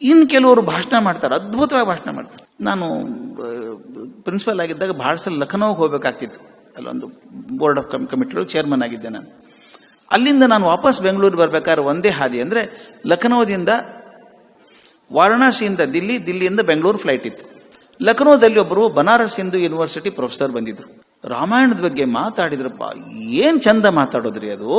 ಇನ್ನು ಕೆಲವರು ಭಾಷಣ ಮಾಡ್ತಾರೆ, ಅದ್ಭುತವಾಗಿ ಭಾಷಣ ಮಾಡ್ತಾರೆ. ನಾನು ಪ್ರಿನ್ಸಿಪಲ್ ಆಗಿದ್ದಾಗ ಭಾಳ ಸಲ ಲಖನೌಗೆ ಹೋಗ್ಬೇಕಾಗ್ತಿತ್ತು. ಅಲ್ಲೊಂದು ಬೋರ್ಡ್ ಆಫ್ ಕಮಿಟಿ ಚೇರ್ಮನ್ ಆಗಿದ್ದೆ ನಾನು. ಅಲ್ಲಿಂದ ನಾನು ವಾಪಸ್ ಬೆಂಗಳೂರು ಬರ್ಬೇಕಾದ್ರೆ ಒಂದೇ ಹಾದಿ, ಅಂದರೆ ಲಖನೌದಿಂದ ವಾರಣಾಸಿಯಿಂದ ದಿಲ್ಲಿಯಿಂದ ಬೆಂಗಳೂರು ಫ್ಲೈಟ್ ಇತ್ತು. ಲಖನೌದಲ್ಲಿ ಒಬ್ಬರು ಬನಾರಸ್ ಹಿಂದೂ ಯೂನಿವರ್ಸಿಟಿ ಪ್ರೊಫೆಸರ್ ಬಂದಿದ್ರು. ರಾಮಾಯಣದ ಬಗ್ಗೆ ಮಾತಾಡಿದ್ರಪ್ಪ, ಏನ್ ಚಂದ ಮಾತಾಡೋದ್ರಿ ಅದು.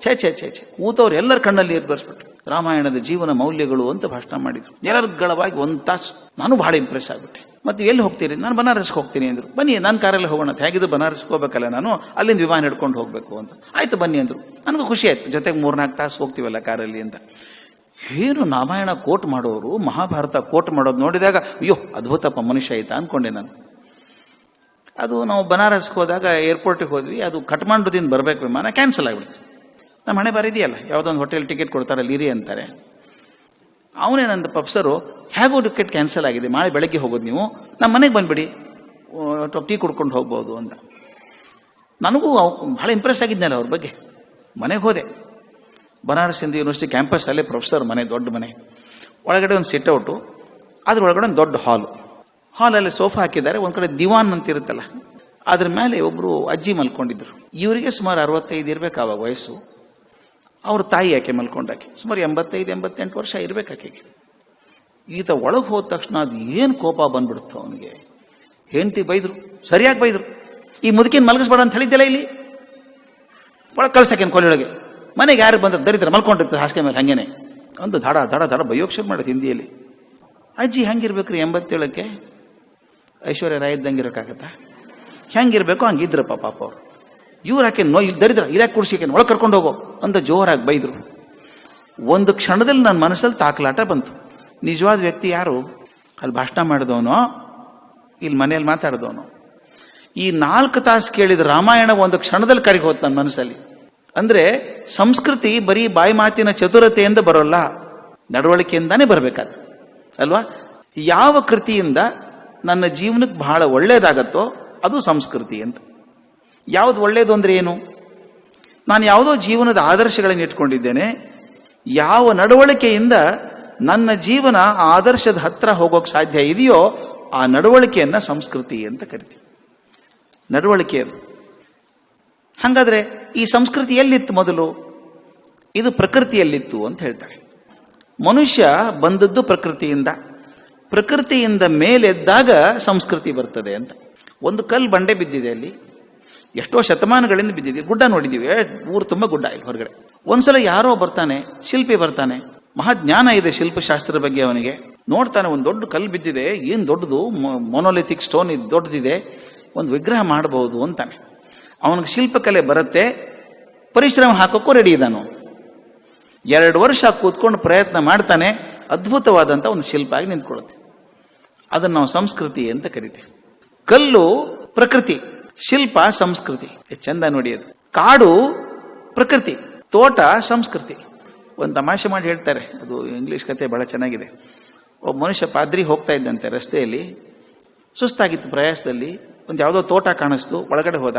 ಛೇ ಛೇ ಛೇ ಛೇ, ಕೂತವ್ರು ಎಲ್ಲರ ಕಣ್ಣಲ್ಲಿ ನೀರು ಬರ್ಸ್ಬಿಟ್ರು. ರಾಮಾಯಣದ ಜೀವನ ಮೌಲ್ಯಗಳು ಅಂತ ಭಾಷಣ ಮಾಡಿದ್ರು ನಿರರ್ಗಳವಾಗಿ 1 ತಾಸು. ನಾನು ಬಹಳ ಇಂಪ್ರೆಸ್ ಆಗ್ಬಿಟ್ಟೆ. ಮತ್ತೆ ಎಲ್ಲಿ ಹೋಗ್ತೀರಿ? ನಾನು ಬನಾರಸ್ಗೆ ಹೋಗ್ತೀನಿ ಅಂದ್ರು. ಬನ್ನಿ ನನ್ನ ಕಾರಲ್ಲಿ ಹೋಗೋಣ ಅಂತ. ಹೇಗಿದ್ದು ಬನಾರಸ್ಗೆ ಹೋಗ್ಬೇಕಲ್ಲ, ನಾನು ಅಲ್ಲಿಂದ ವಿಮಾನ ಹಿಡ್ಕೊಂಡು ಹೋಗ್ಬೇಕು ಅಂತ. ಆಯ್ತು ಬನ್ನಿ ಅಂದ್ರು. ನನಗೂ ಖುಷಿ ಆಯ್ತು, ಜೊತೆಗೆ 3-4 ತಾಸು ಹೋಗ್ತೀವಲ್ಲ ಕಾರಲ್ಲಿ ಅಂತ. ಏನು ರಾಮಾಯಣ ಕೋಟ್ ಮಾಡೋರು, ಮಹಾಭಾರತ ಕೋಟ್ ಮಾಡೋದು ನೋಡಿದಾಗ ಅಯ್ಯೋ ಅದ್ಭುತಪ್ಪ ಮನುಷ್ಯ ಆಯ್ತಾ ಅನ್ಕೊಂಡೆ ನಾನು. ಅದು ನಾವು ಬನಾರಸ್ಗೆ ಹೋದಾಗ ಏರ್ಪೋರ್ಟಿಗೆ ಹೋದ್ವಿ. ಅದು ಕಠ್ಮಂಡುದಿಂದ ಬರ್ಬೇಕು ವಿಮಾನ, ಕ್ಯಾನ್ಸಲ್ ಆಗಿಬಿಡ್ತು. ನಮ್ಮ ಹಣೆ ಬರಿದೆಯಲ್ಲ, ಯಾವುದೊಂದು ಹೋಟೆಲ್ ಟಿಕೆಟ್ ಕೊಡ್ತಾರೆ, ಲೀರಿ ಅಂತಾರೆ. ಅವನೇನಂದ ಪ್ರೊಫೆಸರು, ಹೇಗೋ ಟಿಕೆಟ್ ಕ್ಯಾನ್ಸಲ್ ಆಗಿದೆ, ನಾಳೆ ಬೆಳಗ್ಗೆ ಹೋಗೋದು, ನೀವು ನಮ್ಮ ಮನೆಗೆ ಬಂದ್ಬಿಡಿ, ಟೀ ಕುಡ್ಕೊಂಡು ಹೋಗ್ಬೋದು ಅಂತ. ನನಗೂ ಭಾಳ ಇಂಪ್ರೆಸ್ ಆಗಿದ್ನಲ್ಲ ಅವ್ರ ಬಗ್ಗೆ. ಮನೆಗೆ ಹೋದೆ. ಬನಾರಸ್ ಹಿಂದೂ ಯೂನಿವರ್ಸಿಟಿ ಕ್ಯಾಂಪಸ್ ಅಲ್ಲೇ ಪ್ರೊಫೆಸರ್ ಮನೆ, ದೊಡ್ಡ ಮನೆ. ಒಳಗಡೆ ಒಂದು ಸಿಟ್ಔಟು, ಅದ್ರೊಳಗಡೆ ಒಂದು ದೊಡ್ಡ ಹಾಲಲ್ಲಿ ಸೋಫಾ ಹಾಕಿದ್ದಾರೆ. ಒಂದು ಕಡೆ ದಿವಾನ್ ಅಂತ ಇರುತ್ತಲ್ಲ, ಅದ್ರ ಮೇಲೆ ಒಬ್ಬರು ಅಜ್ಜಿ ಮಲ್ಕೊಂಡಿದ್ರು. ಇವರಿಗೆ ಸುಮಾರು 65 ಇರ್ಬೇಕು ಆವಾಗ ವಯಸ್ಸು. ಅವ್ರ ತಾಯಿ ಆಕೆ ಮಲ್ಕೊಂಡಾಕೆ ಸುಮಾರು 85-88 ವರ್ಷ ಇರ್ಬೇಕು ಆಕೆಗೆ. ಈತ ಒಳಗೆ ಹೋದ ತಕ್ಷಣ ಅದು ಏನು ಕೋಪ ಬಂದ್ಬಿಡುತ್ತೋ ಅವನಿಗೆ. ಹೆಂಡತಿ ಬೈದ್ರು, ಸರಿಯಾಗಿ ಬೈದ್ರು. ಈ ಮುದುಕಿನ ಮಲಗಿಸ್ಬೇಡ ಅಂತ ಹೇಳಿದ್ದೆಲ್ಲ, ಇಲ್ಲಿ ಒಳಗೆ ಕಳ್ಸಕ್ಕೇನು ಕೊನೆಯೊಳಗೆ. ಮನೆಗೆ ಯಾರು ಬಂದ್ರೆ ದರಿದ್ರ ಮಲ್ಕೊಂಡಿರ್ತದೆ ಹಾಸಿಗೆ ಮೇಲೆ ಹಂಗೇನೆ. ಒಂದು ಧಡ ಧಡ ಧಡ ಬೈಯೋಕ್ ಶುರು ಮಾಡೋದು ಹಿಂದಿಯಲ್ಲಿ. ಅಜ್ಜಿ ಹೆಂಗಿರ್ಬೇಕ್ರಿ 87ಕ್ಕೆ? ಐಶ್ವರ್ಯ ರಾಯ್ ಇದ್ದಂಗೆ ಇರೋಕ್ಕಾಗತ್ತಾ? ಹೆಂಗಿರ್ಬೇಕು ಹಂಗಿದ್ರಪ್ಪ ಪಾಪ ಅವ್ರು. ಇವ್ರು ಹಾಕಿ ಇಲ್ಲಿ ದರಿದ್ರ ಇದಾಕೆ ಕುಡ್ಸಿಕೇನು, ಒಳಗೆ ಕರ್ಕೊಂಡು ಹೋಗೋ ಅಂತ ಜೋರಾಗಿ ಬೈದ್ರು. ಒಂದು ಕ್ಷಣದಲ್ಲಿ ನನ್ನ ಮನಸ್ಸಲ್ಲಿ ತಾಕಲಾಟ ಬಂತು. ನಿಜವಾದ ವ್ಯಕ್ತಿ ಯಾರು? ಅಲ್ಲಿ ಭಾಷಣ ಮಾಡಿದವನೋ, ಇಲ್ಲಿ ಮನೆಯಲ್ಲಿ ಮಾತಾಡಿದವನು? ಈ 4 ತಾಸು ಕೇಳಿದ ರಾಮಾಯಣ ಒಂದು ಕ್ಷಣದಲ್ಲಿ ಕರಗಿ ಹೋಯ್ತು ನನ್ನ ಮನಸ್ಸಲ್ಲಿ. ಅಂದ್ರೆ ಸಂಸ್ಕೃತಿ ಬರೀ ಬಾಯಿ ಮಾತಿನ ಚತುರತೆಯಿಂದ ಬರೋಲ್ಲ, ನಡವಳಿಕೆಯಿಂದಾನೇ ಬರಬೇಕಾದ ಅಲ್ವಾ? ಯಾವ ಕೃತಿಯಿಂದ ನನ್ನ ಜೀವನಕ್ಕೆ ಬಹಳ ಒಳ್ಳೇದಾಗತ್ತೋ ಅದು ಸಂಸ್ಕೃತಿ ಅಂತ. ಯಾವುದು ಒಳ್ಳೇದು ಅಂದ್ರೆ ಏನು? ನಾನು ಯಾವುದೋ ಜೀವನದ ಆದರ್ಶಗಳನ್ನು ಇಟ್ಕೊಂಡಿದ್ದೇನೆ, ಯಾವ ನಡವಳಿಕೆಯಿಂದ ನನ್ನ ಜೀವನ ಆದರ್ಶದ ಹತ್ರ ಹೋಗೋಕೆ ಸಾಧ್ಯ ಇದೆಯೋ ಆ ನಡವಳಿಕೆಯನ್ನ ಸಂಸ್ಕೃತಿ ಅಂತ ಕರಿತೀವಿ. ನಡವಳಿಕೆ ಅದು. ಹಾಗಾದ್ರೆ ಈ ಸಂಸ್ಕೃತಿ ಎಲ್ಲಿತ್ತು ಮೊದಲು? ಇದು ಪ್ರಕೃತಿಯಲ್ಲಿತ್ತು ಅಂತ ಹೇಳ್ತಾರೆ. ಮನುಷ್ಯ ಬಂದದ್ದು ಪ್ರಕೃತಿಯಿಂದ ಮೇಲೆದ್ದಾಗ ಸಂಸ್ಕೃತಿ ಬರ್ತದೆ ಅಂತ. ಒಂದು ಕಲ್ಲು ಬಂಡೆ ಬಿದ್ದಿದೆ, ಅಲ್ಲಿ ಎಷ್ಟೋ ಶತಮಾನಗಳಿಂದ ಬಿದ್ದಿದೆ. ಗುಡ್ಡ ನೋಡಿದೀವಿ, ಊರು ತುಂಬ ಗುಡ್ಡ ಇಲ್ಲಿ ಹೊರಗಡೆ. ಒಂದ್ಸಲ ಯಾರೋ ಬರ್ತಾನೆ, ಶಿಲ್ಪಿ ಬರ್ತಾನೆ, ಮಹಾಜ್ಞಾನ ಇದೆ ಶಿಲ್ಪಶಾಸ್ತ್ರದ ಬಗ್ಗೆ ಅವನಿಗೆ. ನೋಡ್ತಾನೆ, ಒಂದು ದೊಡ್ಡ ಕಲ್ಲು ಬಿದ್ದಿದೆ, ಏನ್ ದೊಡ್ಡದು, ಮೊನೋಲಿಥಿಕ್ ಸ್ಟೋನ್ ಇದು ದೊಡ್ಡದಿದೆ, ಒಂದು ವಿಗ್ರಹ ಮಾಡಬಹುದು ಅಂತಾನೆ. ಅವನಿಗೆ ಶಿಲ್ಪಕಲೆ ಬರುತ್ತೆ, ಪರಿಶ್ರಮ ಹಾಕೋಕ್ಕೂ ರೆಡಿ ಇದ್ದಾನು. 2 ವರ್ಷ ಕೂತ್ಕೊಂಡು ಪ್ರಯತ್ನ ಮಾಡ್ತಾನೆ, ಅದ್ಭುತವಾದಂಥ ಒಂದು ಶಿಲ್ಪ ಆಗಿ ನಿಂತ್ಕೊಳ್ಳುತ್ತೆ. ಅದನ್ನು ನಾವು ಸಂಸ್ಕೃತಿ ಅಂತ ಕರಿತೀವಿ. ಕಲ್ಲು ಪ್ರಕೃತಿ, ಶಿಲ್ಪ ಸಂಸ್ಕೃತಿ. ಚಂದ ನೋಡಿ, ಅದು ಕಾಡು ಪ್ರಕೃತಿ, ತೋಟ ಸಂಸ್ಕೃತಿ. ಒಂದು ತಮಾಷೆ ಮಾಡಿ ಹೇಳ್ತಾರೆ, ಅದು ಇಂಗ್ಲಿಷ್ ಕತೆ ಬಹಳ ಚೆನ್ನಾಗಿದೆ. ಒಬ್ಬ ಮನುಷ್ಯ ಪಾದ್ರಿ ಹೋಗ್ತಾ ಇದ್ದಂತೆ ರಸ್ತೆಯಲ್ಲಿ, ಸುಸ್ತಾಗಿತ್ತು ಪ್ರಯಾಸದಲ್ಲಿ. ಒಂದು ಯಾವುದೋ ತೋಟ ಕಾಣಿಸ್ತು, ಒಳಗಡೆ ಹೋದ.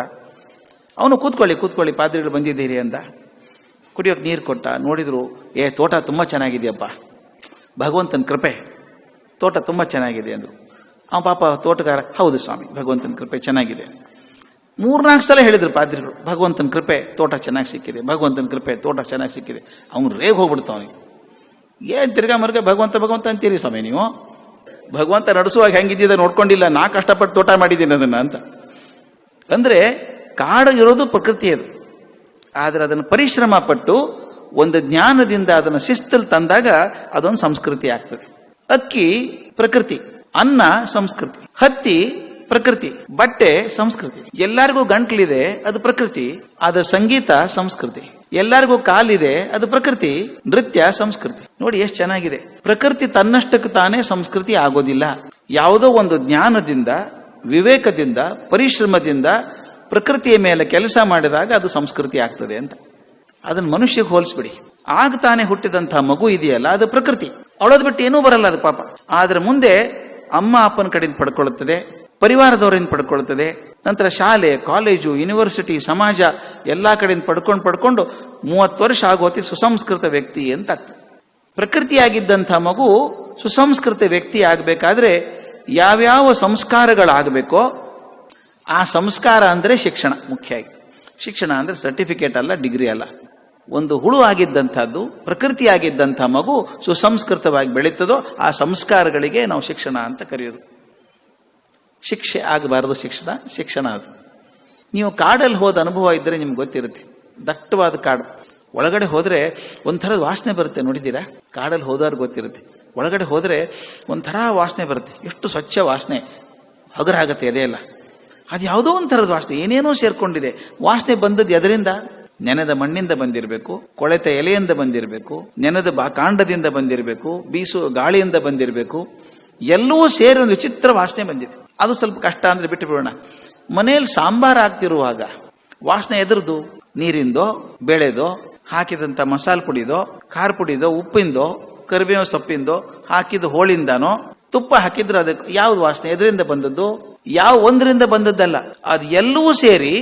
ಅವನು ಕೂತ್ಕೊಳ್ಳಿ ಪಾದ್ರಿಗಳು ಬಂದಿದ್ದೀರಿ ಅಂತ ಕುಡಿಯೋಕೆ ನೀರು ಕೊಟ್ಟ. ನೋಡಿದ್ರು, ತೋಟ ತುಂಬ ಚೆನ್ನಾಗಿದೆಯಪ್ಪ, ಭಗವಂತನ ಕೃಪೆ, ತೋಟ ತುಂಬ ಚೆನ್ನಾಗಿದೆ ಅಂದರು. ಅವನ ಪಾಪ ತೋಟಗಾರ, ಹೌದು ಸ್ವಾಮಿ ಭಗವಂತನ ಕೃಪೆ ಚೆನ್ನಾಗಿದೆ. 3-4 ಸಲ ಹೇಳಿದ್ರು ಪಾದ್ರಿಗಳು, ಭಗವಂತನ ಕೃಪೆ ತೋಟ ಚೆನ್ನಾಗಿ ಸಿಕ್ಕಿದೆ, ಭಗವಂತನ ಕೃಪೆ ತೋಟ ಚೆನ್ನಾಗಿ ಸಿಕ್ಕಿದೆ. ಅವನು ರೇಗ್ ಹೋಗ್ಬಿಡ್ತು ಅವನಿಗೆ. ತಿರ್ಗಾ ಮರ್ಗ ಭಗವಂತ ಅಂತೀರಿ ಸ್ವಾಮಿ ನೀವು? ಭಗವಂತ ನಡೆಸುವಾಗ ಹೆಂಗಿದ್ದ ನೋಡ್ಕೊಂಡಿಲ್ಲ, ನಾ ಕಷ್ಟಪಟ್ಟು ತೋಟ ಮಾಡಿದ್ದೀನಿ ಅದನ್ನ ಅಂತ. ಅಂದ್ರೆ ಕಾಡು ಇರೋದು ಪ್ರಕೃತಿಯದು, ಆದ್ರೆ ಅದನ್ನು ಪರಿಶ್ರಮ ಪಟ್ಟು ಒಂದು ಜ್ಞಾನದಿಂದ ಅದನ್ನು ಶಿಸ್ತಲ್ಲಿ ತಂದಾಗ ಅದೊಂದು ಸಂಸ್ಕೃತಿ ಆಗ್ತದೆ. ಅಕ್ಕಿ ಪ್ರಕೃತಿ, ಅನ್ನ ಸಂಸ್ಕೃತಿ, ಹತ್ತಿ ಪ್ರಕೃತಿ, ಬಟ್ಟೆ ಸಂಸ್ಕೃತಿ. ಎಲ್ಲರಿಗೂ ಗಂಟ್ಲಿದೆ, ಅದು ಪ್ರಕೃತಿ. ಅದರ ಸಂಗೀತ ಸಂಸ್ಕೃತಿ. ಎಲ್ಲರಿಗೂ ಕಾಲಿದೆ, ಅದು ಪ್ರಕೃತಿ. ನೃತ್ಯ ಸಂಸ್ಕೃತಿ. ನೋಡಿ ಎಷ್ಟು ಚೆನ್ನಾಗಿದೆ. ಪ್ರಕೃತಿ ತನ್ನಷ್ಟಕ್ಕೆ ತಾನೇ ಸಂಸ್ಕೃತಿ ಆಗೋದಿಲ್ಲ. ಯಾವುದೋ ಒಂದು ಜ್ಞಾನದಿಂದ, ವಿವೇಕದಿಂದ, ಪರಿಶ್ರಮದಿಂದ ಪ್ರಕೃತಿಯ ಮೇಲೆ ಕೆಲಸ ಮಾಡಿದಾಗ ಅದು ಸಂಸ್ಕೃತಿ ಆಗ್ತದೆ ಅಂತ. ಅದನ್ನ ಮನುಷ್ಯಗೆ ಹೋಲಿಸ್ಬಿಡಿ. ಆಗ ತಾನೇ ಹುಟ್ಟಿದಂತಹ ಮಗು ಇದೆಯಲ್ಲ, ಅದು ಪ್ರಕೃತಿ. ಅವಳೋದ್ ಬಿಟ್ಟು ಏನೂ ಬರಲ್ಲ ಅದು ಪಾಪ. ಆದ್ರೆ ಮುಂದೆ ಅಮ್ಮ ಅಪ್ಪನ ಕಡೆಯಿಂದ ಪಡ್ಕೊಳ್ಳುತ್ತದೆ, ಪರಿವಾರದವರಿಂದ ಪಡ್ಕೊಳ್ತದೆ, ನಂತರ ಶಾಲೆ, ಕಾಲೇಜು, ಯೂನಿವರ್ಸಿಟಿ, ಸಮಾಜ ಎಲ್ಲಾ ಕಡೆಯಿಂದ ಪಡ್ಕೊಂಡು 30 ವರ್ಷ ಆಗೋತಿ ಸುಸಂಸ್ಕೃತ ವ್ಯಕ್ತಿ ಅಂತ ಆಗ್ತದೆ. ಪ್ರಕೃತಿಯಾಗಿದ್ದಂಥ ಮಗು ಸುಸಂಸ್ಕೃತ ವ್ಯಕ್ತಿ ಆಗಬೇಕಾದ್ರೆ ಯಾವ್ಯಾವ ಸಂಸ್ಕಾರಗಳಾಗಬೇಕೋ ಆ ಸಂಸ್ಕಾರ ಅಂದರೆ ಶಿಕ್ಷಣ. ಮುಖ್ಯ ಆಗಿ ಶಿಕ್ಷಣ ಅಂದರೆ ಸರ್ಟಿಫಿಕೇಟ್ ಅಲ್ಲ, ಡಿಗ್ರಿ ಅಲ್ಲ. ಒಂದು ಹುಳು ಆಗಿದ್ದಂಥದ್ದು, ಪ್ರಕೃತಿ ಆಗಿದ್ದಂಥ ಮಗು ಸುಸಂಸ್ಕೃತವಾಗಿ ಬೆಳೀತದೋ ಆ ಸಂಸ್ಕಾರಗಳಿಗೆ ನಾವು ಶಿಕ್ಷಣ ಅಂತ ಕರೆಯೋದು. ಶಿಕ್ಷೆ ಆಗಬಾರದು, ಶಿಕ್ಷಣ ಅದು. ನೀವು ಕಾಡಲ್ಲಿ ಹೋದ ಅನುಭವ ಇದ್ದರೆ ನಿಮ್ಗೆ ಗೊತ್ತಿರುತ್ತೆ. ದಟ್ಟವಾದ ಕಾಡು, ಒಳಗಡೆ ಹೋದರೆ ಒಂಥರದ ವಾಸನೆ ಬರುತ್ತೆ. ನೋಡಿದ್ದೀರಾ? ಕಾಡಲ್ಲಿ ಹೋದವ್ರು ಗೊತ್ತಿರುತ್ತೆ. ಒಳಗಡೆ ಹೋದರೆ ಒಂಥರ ವಾಸನೆ ಬರುತ್ತೆ. ಎಷ್ಟು ಸ್ವಚ್ಛ ವಾಸನೆ, ಹಗರಾಗತ್ತೆ ಎದೆಯಲ್ಲ. ಅದು ಯಾವುದೋ ಒಂಥರದ ವಾಸನೆ, ಏನೇನೋ ಸೇರ್ಕೊಂಡಿದೆ. ವಾಸನೆ ಬಂದದ್ದು ಎದರಿಂದ? ನೆನೆದ ಮಣ್ಣಿಂದ ಬಂದಿರಬೇಕು, ಕೊಳೆತ ಎಲೆಯಿಂದ ಬಂದಿರಬೇಕು, ನೆನೆದ ಕಾಂಡದಿಂದ ಬಂದಿರಬೇಕು, ಬೀಸು ಗಾಳಿಯಿಂದ ಬಂದಿರಬೇಕು. ಎಲ್ಲವೂ ಸೇರಿ ಒಂದು ವಿಚಿತ್ರ ವಾಸನೆ ಬಂದಿದೆ. ಅದು ಸ್ವಲ್ಪ ಕಷ್ಟ ಅಂದರೆ ಬಿಟ್ಟು ಬಿಡೋಣ. ಮನೆಯಲ್ಲಿ ಸಾಂಬಾರು ಆಗ್ತಿರುವಾಗ ವಾಸನೆ ಎದುರ್ದು, ನೀರಿಂದೋ, ಬೇಳೆದೋ, ಹಾಕಿದಂಥ ಮಸಾಲೆ ಪುಡಿದೋ, ಖಾರ ಪುಡಿದೋ, ಉಪ್ಪಿಂದೋ, ಕರಿಬೇವು ಸೊಪ್ಪಿಂದೋ, ಹಾಕಿದ ಹೋಳಿಂದಾನೋ, ತುಪ್ಪ ಹಾಕಿದ್ರೆ ಅದಕ್ಕೆ ಯಾವ್ದು ವಾಸನೆ ಎದರಿಂದ ಬಂದದ್ದು? ಯಾವ ಒಂದರಿಂದ ಬಂದದ್ದಲ್ಲ, ಅದು ಎಲ್ಲವೂ ಸೇರಿ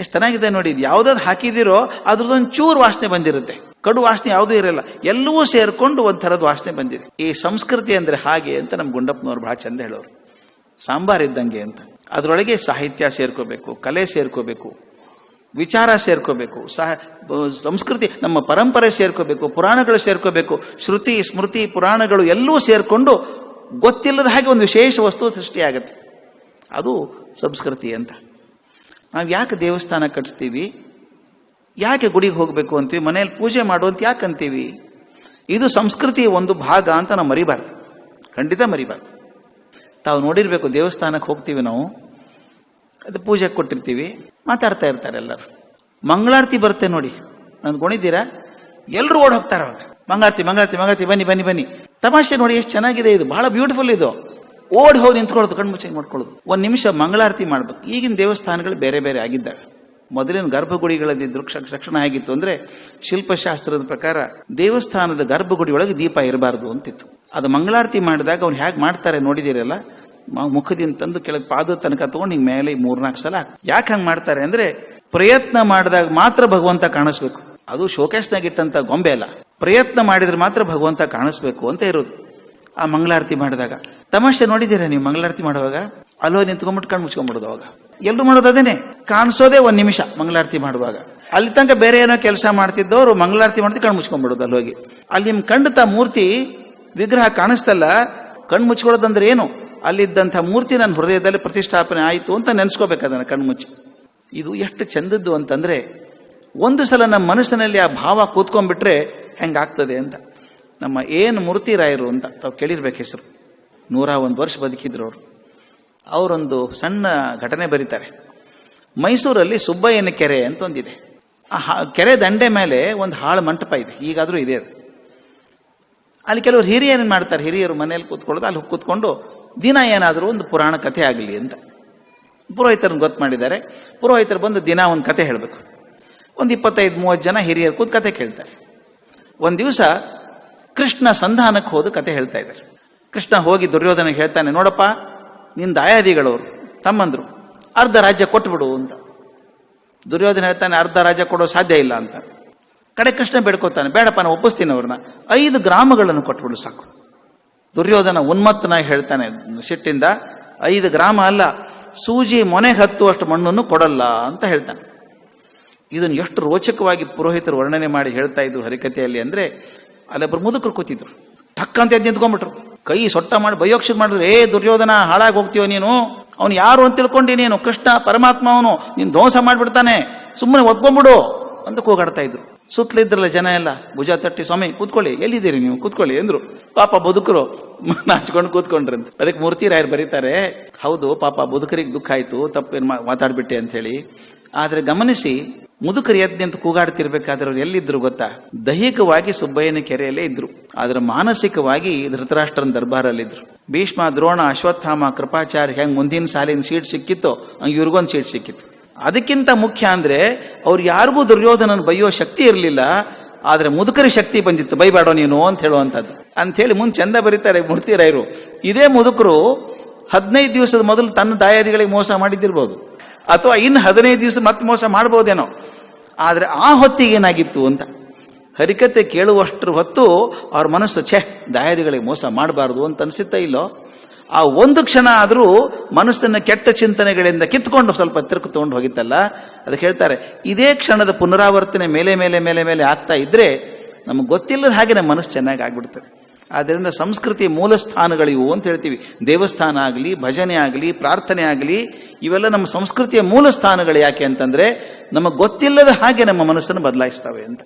ಎಷ್ಟು ಚೆನ್ನಾಗಿದೆ ನೋಡಿ. ಯಾವ್ದಾದ್ರು ಹಾಕಿದಿರೋ ಅದ್ರದ್ದೊಂದು ಚೂರು ವಾಸನೆ ಬಂದಿರುತ್ತೆ. ಕಡು ವಾಸನೆ ಯಾವುದೂ ಇರಲ್ಲ, ಎಲ್ಲವೂ ಸೇರ್ಕೊಂಡು ಒಂಥರದ ವಾಸನೆ ಬಂದಿದೆ. ಈ ಸಂಸ್ಕೃತಿ ಅಂದ್ರೆ ಹಾಗೆ ಅಂತ ನಮ್ಮ ಗುಂಡಪ್ಪನವ್ರು ಬಹಳ ಚಂದ ಹೇಳೋರು. ಸಾಂಬಾರ್ ಇದ್ದಂಗೆ ಅಂತ. ಅದರೊಳಗೆ ಸಾಹಿತ್ಯ ಸೇರ್ಕೋಬೇಕು, ಕಲೆ ಸೇರ್ಕೋಬೇಕು, ವಿಚಾರ ಸೇರ್ಕೋಬೇಕು, ಸಂಸ್ಕೃತಿ ನಮ್ಮ ಪರಂಪರೆ ಸೇರ್ಕೋಬೇಕು, ಪುರಾಣಗಳು ಸೇರ್ಕೋಬೇಕು, ಶ್ರುತಿ ಸ್ಮೃತಿ ಪುರಾಣಗಳು ಎಲ್ಲವೂ ಸೇರ್ಕೊಂಡು ಗೊತ್ತಿಲ್ಲದ ಹಾಗೆ ಒಂದು ವಿಶೇಷ ವಸ್ತು ಸೃಷ್ಟಿಯಾಗತ್ತೆ. ಅದು ಸಂಸ್ಕೃತಿ ಅಂತ. ನಾವು ಯಾಕೆ ದೇವಸ್ಥಾನ ಕಟ್ಟಿಸ್ತೀವಿ, ಯಾಕೆ ಗುಡಿಗೆ ಹೋಗಬೇಕು ಅಂತೀವಿ, ಮನೆಯಲ್ಲಿ ಪೂಜೆ ಮಾಡುವಂತ ಯಾಕೆ ಅಂತೀವಿ? ಇದು ಸಂಸ್ಕೃತಿಯ ಒಂದು ಭಾಗ ಅಂತ ನಾವು ಮರಿಬಾರ್ದು, ಖಂಡಿತ ಮರಿಬಾರ್ದು. ತಾವು ನೋಡಿರ್ಬೇಕು, ದೇವಸ್ಥಾನಕ್ಕೆ ಹೋಗ್ತೀವಿ ನಾವು, ಅದು ಪೂಜೆಗೆ ಕೊಟ್ಟಿರ್ತೀವಿ, ಮಾತಾಡ್ತಾ ಇರ್ತಾರೆ ಎಲ್ಲರೂ. ಮಂಗಳಾರತಿ ಬರುತ್ತೆ ನೋಡಿ, ನಾನು ಗೋಣಿದ್ದೀರಾ? ಎಲ್ಲರೂ ಓಡ್ ಹೋಗ್ತಾರೆ ಅವಾಗ. ಮಂಗಳಾರತಿ ಮಂಗಳಾರತಿ ಮಂಗಳಾರತಿ, ಬನ್ನಿ ಬನ್ನಿ ಬನ್ನಿ. ತಮಾಷೆ ನೋಡಿ, ಎಷ್ಟು ಚೆನ್ನಾಗಿದೆ ಇದು, ಬಹಳ ಬ್ಯೂಟಿಫುಲ್ ಇದು. ಓಡಿ ಹೋಗಿ ನಿಂತ್ಕೊಳ್ಳೋದು, ಕಣ್ಮುಚ್ಚಿ ಮಾಡ್ಕೊಳ್ಳೋದು. ಒಂದು ನಿಮಿಷ ಮಂಗಳಾರತಿ ಮಾಡ್ಬೇಕು. ಈಗಿನ ದೇವಸ್ಥಾನಗಳು ಬೇರೆ ಬೇರೆ ಆಗಿದ್ದಾವೆ. ಮೊದಲಿನ ಗರ್ಭಗುಡಿಗಳಲ್ಲಿದ್ರು ರಕ್ಷಣೆ ಆಗಿತ್ತು ಅಂದ್ರೆ ಶಿಲ್ಪಶಾಸ್ತ್ರದ ಪ್ರಕಾರ ದೇವಸ್ಥಾನದ ಗರ್ಭಗುಡಿ ಒಳಗೆ ದೀಪ ಇರಬಾರ್ದು ಅಂತಿತ್ತು. ಅದು ಮಂಗಳಾರತಿ ಮಾಡಿದಾಗ ಅವ್ನು ಹೇಗೆ ಮಾಡ್ತಾರೆ ನೋಡಿದಿರಲ್ಲ, ಮುಖದಿಂದ ತಂದು ಕೆಳಗೆ ಪಾದ ತನಕ ತಗೊಂಡು ಹಿಂಗೆ ಮೇಲೆ 3-4 ಸಲ. ಯಾಕೆ ಹಂಗೆ ಮಾಡ್ತಾರೆ ಅಂದ್ರೆ ಪ್ರಯತ್ನ ಮಾಡಿದಾಗ ಮಾತ್ರ ಭಗವಂತ ಕಾಣಿಸ್ಬೇಕು. ಅದು ಶೋಕೇಶ್ನಾಗ ಇಟ್ಟಂತ ಗೊಂಬೆ ಅಲ್ಲ, ಪ್ರಯತ್ನ ಮಾಡಿದ್ರೆ ಮಾತ್ರ ಭಗವಂತ ಕಾಣಿಸ್ಬೇಕು ಅಂತ ಇರೋದು ಆ ಮಂಗಳಾರತಿ ಮಾಡಿದಾಗ. ತಮಾಷೆ ನೋಡಿದ್ದೀರಾ ನೀವು? ಮಂಗಳಾರತಿ ಮಾಡುವಾಗ ಅಲ್ಲೋ ನಿಂತ್ಕೊಂಡ್ಬಿಟ್ಟು ಕಣ್ಣು ಮುಚ್ಕೊಂಡ್ಬಿಡೋದು. ಅವಾಗ ಎಲ್ಲರೂ ಮಾಡೋದು ಅದೇನೆ, ಕಾಣಿಸೋದೇ 1 ನಿಮಿಷ ಮಂಗಳಾರತಿ ಮಾಡುವಾಗ. ಅಲ್ಲಿ ತನಕ ಬೇರೆ ಏನೋ ಕೆಲಸ ಮಾಡ್ತಿದ್ದವರು ಮಂಗಳಾರತಿ ಮಾಡ್ತಿ ಕಣ್ಣು ಮುಚ್ಕೊಂಡ್ಬಿಡೋದು. ಅಲ್ಲಿ ಹೋಗಿ ಅಲ್ಲಿ ನಿಮ್ ಕಂಡತ ಮೂರ್ತಿ ವಿಗ್ರಹ ಕಾಣಿಸ್ತಲ್ಲ, ಕಣ್ಣು ಮುಚ್ಕೊಳ್ಳೋದಂದ್ರೆ ಏನು? ಅಲ್ಲಿದ್ದಂಥ ಮೂರ್ತಿ ನನ್ನ ಹೃದಯದಲ್ಲಿ ಪ್ರತಿಷ್ಠಾಪನೆ ಆಯಿತು ಅಂತ ನೆನೆಸ್ಕೋಬೇಕು ಅದನ್ನು ಕಣ್ಣು ಮುಚ್ಚಿ. ಇದು ಎಷ್ಟು ಚಂದದ್ದು ಅಂತಂದ್ರೆ, ಒಂದು ಸಲ ನಮ್ಮ ಮನಸ್ಸಿನಲ್ಲಿ ಆ ಭಾವ ಕೂತ್ಕೊಂಡ್ಬಿಟ್ರೆ ಹೆಂಗಾಗ್ತದೆ ಅಂತ. ನಮ್ಮ ಏನು ಮೂರ್ತಿ ರಾಯರು ಅಂತ ತಾವು ಕೇಳಿರ್ಬೇಕು ಹೆಸರು. 101 ವರ್ಷ ಬದುಕಿದ್ರು ಅವರು. ಅವರೊಂದು ಸಣ್ಣ ಘಟನೆ ಬರೀತಾರೆ. ಮೈಸೂರಲ್ಲಿ ಸುಬ್ಬಯ್ಯನ ಕೆರೆ ಅಂತ ಒಂದಿದೆ. ಆ ಕೆರೆ ದಂಡೆ ಮೇಲೆ ಒಂದು ಹಾಳು ಮಂಟಪ ಇದೆ, ಈಗಾದರೂ ಇದೆ ಅದು. ಅಲ್ಲಿ ಕೆಲವರು ಹಿರಿಯರು ಮಾಡ್ತಾರೆ, ಹಿರಿಯರು ಮನೆಯಲ್ಲಿ ಕೂತ್ಕೊಳ್ಳೋದು, ಅಲ್ಲಿ ಕೂತ್ಕೊಂಡು ದಿನ ಏನಾದರೂ ಒಂದು ಪುರಾಣ ಕಥೆ ಆಗಲಿ ಅಂತ ಪುರೋಹಿತರನ್ನು ಗೊತ್ತು ಮಾಡಿದ್ದಾರೆ. ಪುರೋಹಿತರು ಬಂದು ದಿನ ಒಂದು ಕತೆ ಹೇಳಬೇಕು. ಒಂದು 25-30 ಜನ ಹಿರಿಯರು ಕೂತ್ ಕತೆ ಕೇಳ್ತಾರೆ. ಒಂದು ದಿವಸ ಕೃಷ್ಣ ಸಂಧಾನಕ್ಕೆ ಹೋದ ಕತೆ ಹೇಳ್ತಾ ಇದ್ದಾರೆ. ಕೃಷ್ಣ ಹೋಗಿ ದುರ್ಯೋಧನಿಗೆ ಹೇಳ್ತಾನೆ, ನೋಡಪ್ಪ ನಿನ್ನ ದಾಯಾದಿಗಳವರು ತಮ್ಮಂದ್ರು ಅರ್ಧ ರಾಜ್ಯ ಕೊಟ್ಬಿಡು ಅಂತ. ದುರ್ಯೋಧನ ಹೇಳ್ತಾನೆ, ಅರ್ಧ ರಾಜ್ಯ ಕೊಡೋ ಸಾಧ್ಯ ಇಲ್ಲ ಅಂತ. ಕಡೆ ಕೃಷ್ಣ ಬೇಡ್ಕೋತಾನೆ, ಬೇಡಪ್ಪ ನಾನು ಒಪ್ಪಿಸ್ತೀನಿ ಅವ್ರನ್ನ, 5 ಗ್ರಾಮಗಳನ್ನು ಕೊಟ್ಬಿಡು ಸಾಕು. ದುರ್ಯೋಧನ ಉನ್ಮತ್ತನಾಗಿ ಹೇಳ್ತಾನೆ ಸಿಟ್ಟಿಂದ, 5 ಗ್ರಾಮ ಅಲ್ಲ, ಸೂಜಿ ಮೊನೆಗೆ ಹತ್ತುವಷ್ಟು ಮಣ್ಣನ್ನು ಕೊಡಲ್ಲ ಅಂತ ಹೇಳ್ತಾನೆ. ಇದನ್ನು ಎಷ್ಟು ರೋಚಕವಾಗಿ ಪುರೋಹಿತರು ವರ್ಣನೆ ಮಾಡಿ ಹೇಳ್ತಾ ಇದ್ರು ಹರಿಕಥೆಯಲ್ಲಿ ಅಂದ್ರೆ, ಅಲ್ಲೊಬ್ಬರು ಮುದುಕರು ಕೂತಿದ್ರು, ಠಕ್ ಅಂತ ಎದ್ದು ನಿಂತ್ಕೊಂಡ್ಬಿಟ್ರು, ಕೈ ಸೊಟ್ಟ ಮಾಡಿ ಬಯೋಕ್ಷಿತ್ ಮಾಡಿದ್ರು. ಏ ದುರ್ಯೋಧನ, ಹಾಳಾಗಿ ಹೋಗ್ತೀವ ನೀನು, ಅವನು ಯಾರು ಅಂತ ತಿಳ್ಕೊಂಡಿ ನೀನು, ಕೃಷ್ಣ ಪರಮಾತ್ಮ ಅವನು, ನೀನು ಧ್ವಂಸ ಮಾಡ್ಬಿಡ್ತಾನೆ, ಸುಮ್ಮನೆ ಒಪ್ಕೊಂಡ್ಬಿಡು ಅಂತ ಕೂಗಾಡ್ತಾ ಇದ್ರು. ಸುತ್ತಲಿದ್ರಲ್ಲ ಜನ ಎಲ್ಲ ಭುಜ ತಟ್ಟಿ, ಸ್ವಾಮಿ ಕೂತ್ಕೊಳ್ಳಿ, ಎಲ್ಲಿದ್ದೀರಿ ನೀವು, ಕೂತ್ಕೊಳ್ಳಿ ಎಂದ್ರು. ಪಾಪ ಬದುಕರು ನಾಚ್ಕೊಂಡು ಕೂತ್ಕೊಂಡ್ರಂತ. ಅದಕ್ಕೆ ಮೂರ್ತಿ ರಾಯರು ಬರೀತಾರೆ, ಹೌದು ಪಾಪ ಬದುಕರಿಗೆ ದುಃಖ ಆಯ್ತು, ತಪ್ಪೇನು ಮಾತಾಡ್ಬಿಟ್ಟೆ ಅಂತ ಹೇಳಿ. ಆದ್ರೆ ಗಮನಿಸಿ, ಮುದುಕರು ಎದ್ದು ನಿಂತು ಕೂಗಾಡ್ತಿರ್ಬೇಕಾದ್ರೆ ಅವ್ರು ಎಲ್ಲಿದ್ರು ಗೊತ್ತಾ? ದೈಹಿಕವಾಗಿ ಸುಬ್ಬಯ್ಯನ ಕೆರೆಯಲ್ಲೇ ಇದ್ರು, ಆದ್ರೆ ಮಾನಸಿಕವಾಗಿ ಧೃತರಾಷ್ಟ್ರನ ದರ್ಬಾರಲ್ಲಿದ್ರು. ಭೀಷ್ಮ, ದ್ರೋಣ, ಅಶ್ವತ್ಥಾಮ, ಕೃಪಾಚಾರ್ಯ ಹೆಂಗ್ ಮುಂದಿನ ಸಾಲಿನ ಸೀಟ್ ಸಿಕ್ಕಿತ್ತೋ ಹಂಗೆ ಇವ್ರಿಗೊಂದು ಸೀಟ್ ಸಿಕ್ಕಿತ್ತು. ಅದಕ್ಕಿಂತ ಮುಖ್ಯ ಅಂದ್ರೆ ಅವ್ರು ಯಾರಿಗೂ ದುರ್ಯೋಧನನ ಬೈಯೋ ಶಕ್ತಿ ಇರಲಿಲ್ಲ, ಆದ್ರೆ ಮುದುಕರ ಶಕ್ತಿ ಬಂದಿತ್ತು, ಬೈಬೇಡೋ ನೀನು ಅಂತ ಹೇಳುವಂಥದ್ದು ಅಂಥೇಳಿ ಮುಂದೆ ಚಂದ ಬರೀತಾರೆ ಮೂರ್ತಿರಾಯರು. ಇದೇ ಮುದುಕರು 15 ದಿವಸದ ಮೊದಲು ತನ್ನ ದಾಯಾದಿಗಳಿಗೆ ಮೋಸ ಮಾಡಿದ್ದಿರ್ಬೋದು, ಅಥವಾ ಇನ್ನು 15 ದಿವಸ ಮತ್ತೆ ಮೋಸ ಮಾಡ್ಬೋದೇನೋ. ಆದ್ರೆ ಆ ಹೊತ್ತಿಗೆ ಏನಾಗಿತ್ತು ಅಂತ ಹರಿಕತೆ ಕೇಳುವಷ್ಟರ ಹೊತ್ತು ಅವ್ರ ಮನಸ್ಸು ದಾಯಾದಿಗಳಿಗೆ ಮೋಸ ಮಾಡಬಾರ್ದು ಅಂತ ಅನಿಸುತ್ತಾ ಇಲ್ಲೋ? ಆ ಒಂದು ಕ್ಷಣ ಆದರೂ ಮನಸ್ಸನ್ನ ಕೆಟ್ಟ ಚಿಂತನೆಗಳಿಂದ ಕಿತ್ಕೊಂಡು ಸ್ವಲ್ಪ ತಿರುಕು ತಗೊಂಡು ಹೋಗಿತ್ತಲ್ಲ. ಅದಕ್ಕೆ ಹೇಳ್ತಾರೆ, ಇದೇ ಕ್ಷಣದ ಪುನರಾವರ್ತನೆ ಮೇಲೆ ಮೇಲೆ ಮೇಲೆ ಮೇಲೆ ಆಗ್ತಾ ಇದ್ರೆ ನಮಗೆ ಗೊತ್ತಿಲ್ಲದ ಹಾಗೆ ನಮ್ಮ ಮನಸ್ಸು ಚೆನ್ನಾಗಿ ಆಗ್ಬಿಡ್ತದೆ. ಆದ್ದರಿಂದ ಸಂಸ್ಕೃತಿಯ ಮೂಲ ಸ್ಥಾನಗಳಿವು ಅಂತ ಹೇಳ್ತೀವಿ. ದೇವಸ್ಥಾನ ಆಗಲಿ, ಭಜನೆ ಆಗಲಿ, ಪ್ರಾರ್ಥನೆ ಆಗಲಿ, ಇವೆಲ್ಲ ನಮ್ಮ ಸಂಸ್ಕೃತಿಯ ಮೂಲ ಸ್ಥಾನಗಳು. ಯಾಕೆ ಅಂತಂದ್ರೆ ನಮಗೆ ಗೊತ್ತಿಲ್ಲದ ಹಾಗೆ ನಮ್ಮ ಮನಸ್ಸನ್ನು ಬದಲಾಯಿಸ್ತವೆ ಅಂತ.